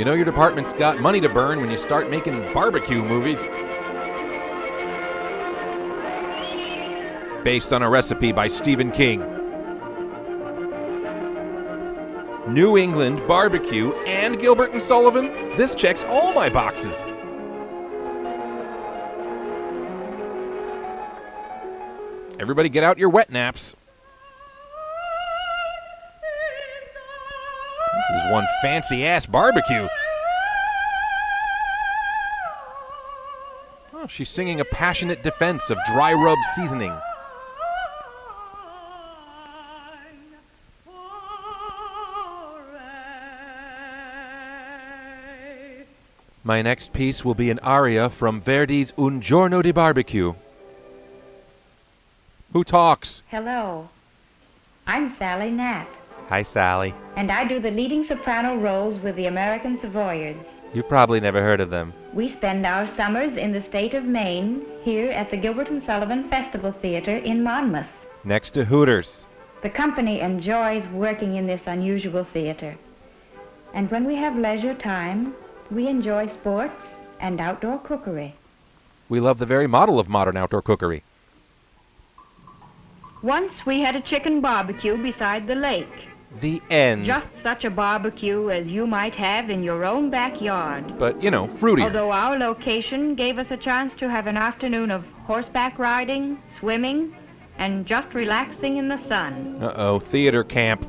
You know your department's got money to burn when you start making barbecue movies. Based on a recipe by Stephen King. New England barbecue and Gilbert and Sullivan? This checks all my boxes. Everybody get out your wet naps. This is one fancy-ass barbecue. Oh, she's singing a passionate defense of dry rub seasoning. My next piece will be an aria from Verdi's Un Giorno di Barbecue. Who talks? Hello. I'm Sally Knapp. Hi, Sally. And I do the leading soprano roles with the American Savoyards. You've probably never heard of them. We spend our summers in the state of Maine, here at the Gilbert and Sullivan Festival Theater in Monmouth. Next to Hooters. The company enjoys working in this unusual theater. And when we have leisure time, we enjoy sports and outdoor cookery. We love the very model of modern outdoor cookery. Once we had a chicken barbecue beside the lake. The end. Just such a barbecue as you might have in your own backyard. But, you know, fruitier. Although our location gave us a chance to have an afternoon of horseback riding, swimming, and just relaxing in the sun. Uh-oh, theater camp.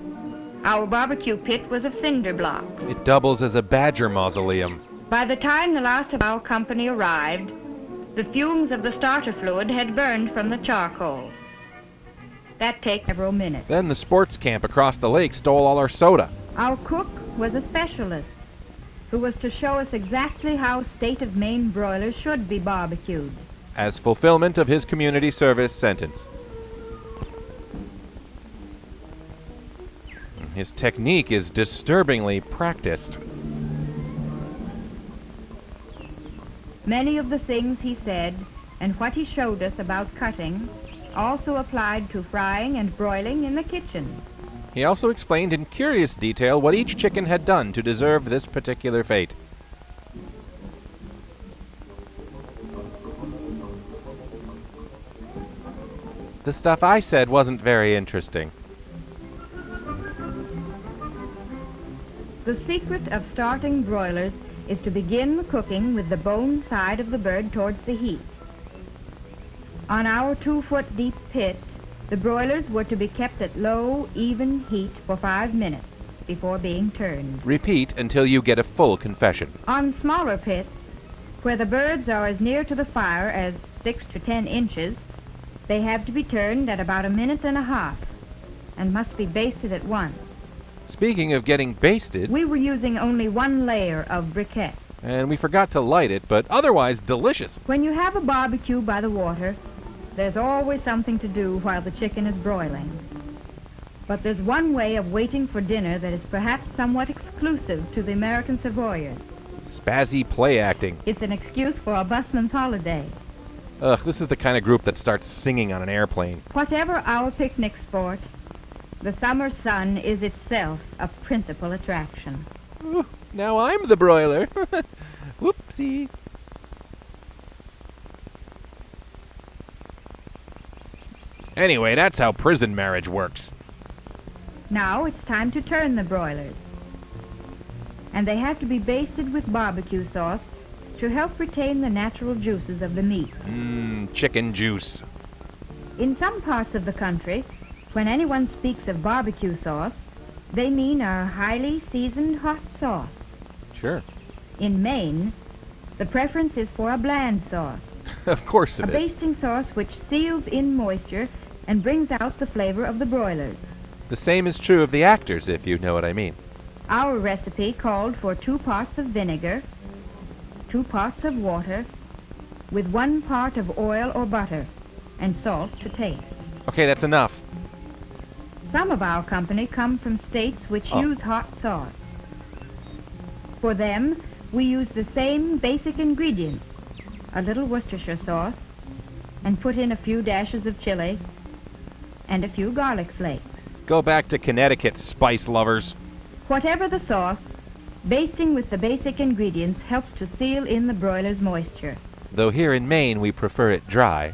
Our barbecue pit was of cinder block. It doubles as a badger mausoleum. By the time the last of our company arrived, the fumes of the starter fluid had burned from the charcoal. That takes several minutes. Then the sports camp across the lake stole all our soda. Our cook was a specialist who was to show us exactly how state of Maine broilers should be barbecued. As fulfillment of his community service sentence. His technique is disturbingly practiced. Many of the things he said and what he showed us about cutting also applied to frying and broiling in the kitchen. He also explained in curious detail what each chicken had done to deserve this particular fate. The stuff I said wasn't very interesting. The secret of starting broilers is to begin cooking with the bone side of the bird towards the heat. On our 2-foot deep pit, the broilers were to be kept at low, even heat for 5 minutes before being turned. Repeat until you get a full confession. On smaller pits, where the birds are as near to the fire as 6 to 10 inches, they have to be turned at about 1.5 minutes and must be basted at once. Speaking of getting basted, we were using only 1 layer of briquette. And we forgot to light it, but otherwise delicious. When you have a barbecue by the water, there's always something to do while the chicken is broiling. But there's one way of waiting for dinner that is perhaps somewhat exclusive to the American Savoyards. Spazzy play acting. It's an excuse for a busman's holiday. Ugh, this is the kind of group that starts singing on an airplane. Whatever our picnic sport, the summer sun is itself a principal attraction. Ooh, now I'm the broiler. Whoopsie. Anyway, that's how prison marriage works. Now it's time to turn the broilers. And they have to be basted with barbecue sauce to help retain the natural juices of the meat. Chicken juice. In some parts of the country, when anyone speaks of barbecue sauce, they mean a highly seasoned hot sauce. Sure. In Maine, the preference is for a bland sauce. Of course it is. A basting sauce which seals in moisture and brings out the flavor of the broilers. The same is true of the actors, if you know what I mean. Our recipe called for 2 parts of vinegar, 2 parts of water, with 1 part of oil or butter, and salt to taste. Okay, that's enough. Some of our company come from states which use hot sauce. For them, we use the same basic ingredients, a little Worcestershire sauce, and put in a few dashes of chili and a few garlic flakes. Go back to Connecticut, spice lovers. Whatever the sauce, Basting with the basic ingredients helps to seal in the broiler's moisture. Though here in Maine we prefer it dry.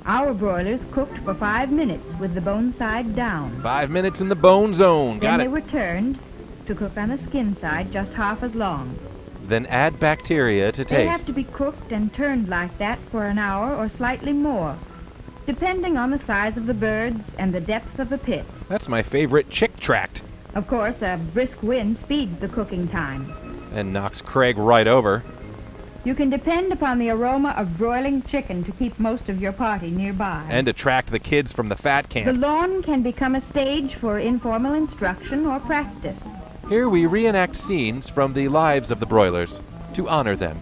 Our broilers cooked for 5 minutes with the bone side down. 5 minutes in the bone zone. Then Got they it. were turned to cook on the skin side just half as long. Then add bacteria to They have taste. to be cooked and turned like that for an hour or slightly more, depending on the size of the birds and the depth of the pit. That's my favorite chick tract. Of course, a brisk wind speeds the cooking time. And knocks Craig right over. You can depend upon the aroma of broiling chicken to keep most of your party nearby. And attract the kids from the fat The camp. lawn can become a stage for informal instruction or practice. Here we reenact scenes from the lives of the broilers to honor them.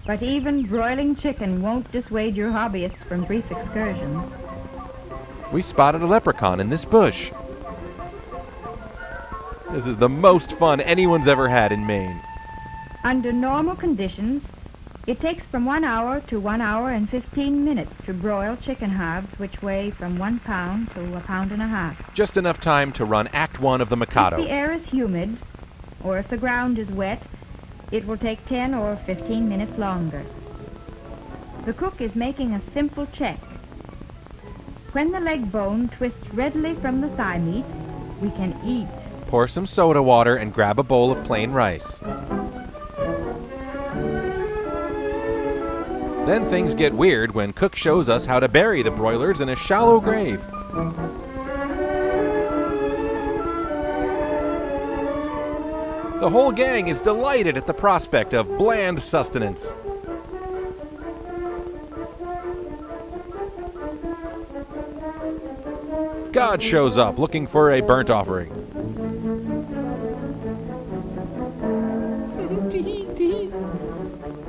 But even broiling chicken won't dissuade your hobbyists from brief excursions. We spotted a leprechaun in this bush. This is the most fun anyone's ever had in Maine. Under normal conditions, it takes from 1 hour to 1 hour and 15 minutes to broil chicken halves, which weigh from 1 pound to 1.5 pounds. Just enough time to run Act 1 of the If Mikado. the air is humid, or if the ground is wet, it will take 10 or 15 minutes longer. The cook is making a simple check. When the leg bone twists readily from the thigh meat, we can eat. Pour some soda water and grab a bowl of plain rice. Then things get weird when Cook shows us how to bury the broilers in a shallow grave. The whole gang is delighted at the prospect of bland sustenance. God shows up looking for a burnt offering.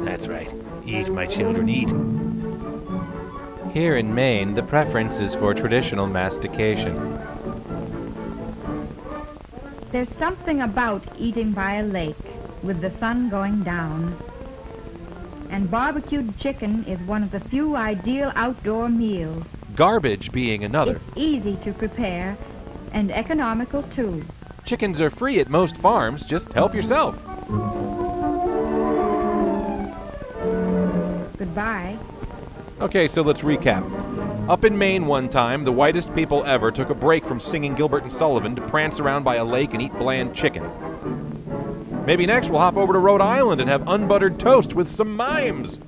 That's right. Eat, my children, eat. Here in Maine, the preference is for traditional mastication. There's something about eating by a lake with the sun going down. And barbecued chicken is one of the few ideal outdoor meals. Garbage being another. It's easy to prepare and economical too. Chickens are free at most farms. Just help yourself. Goodbye. Okay, so let's recap. Up in Maine one time, the whitest people ever took a break from singing Gilbert and Sullivan to prance around by a lake and eat bland chicken. Maybe next we'll hop over to Rhode Island and have unbuttered toast with some mimes.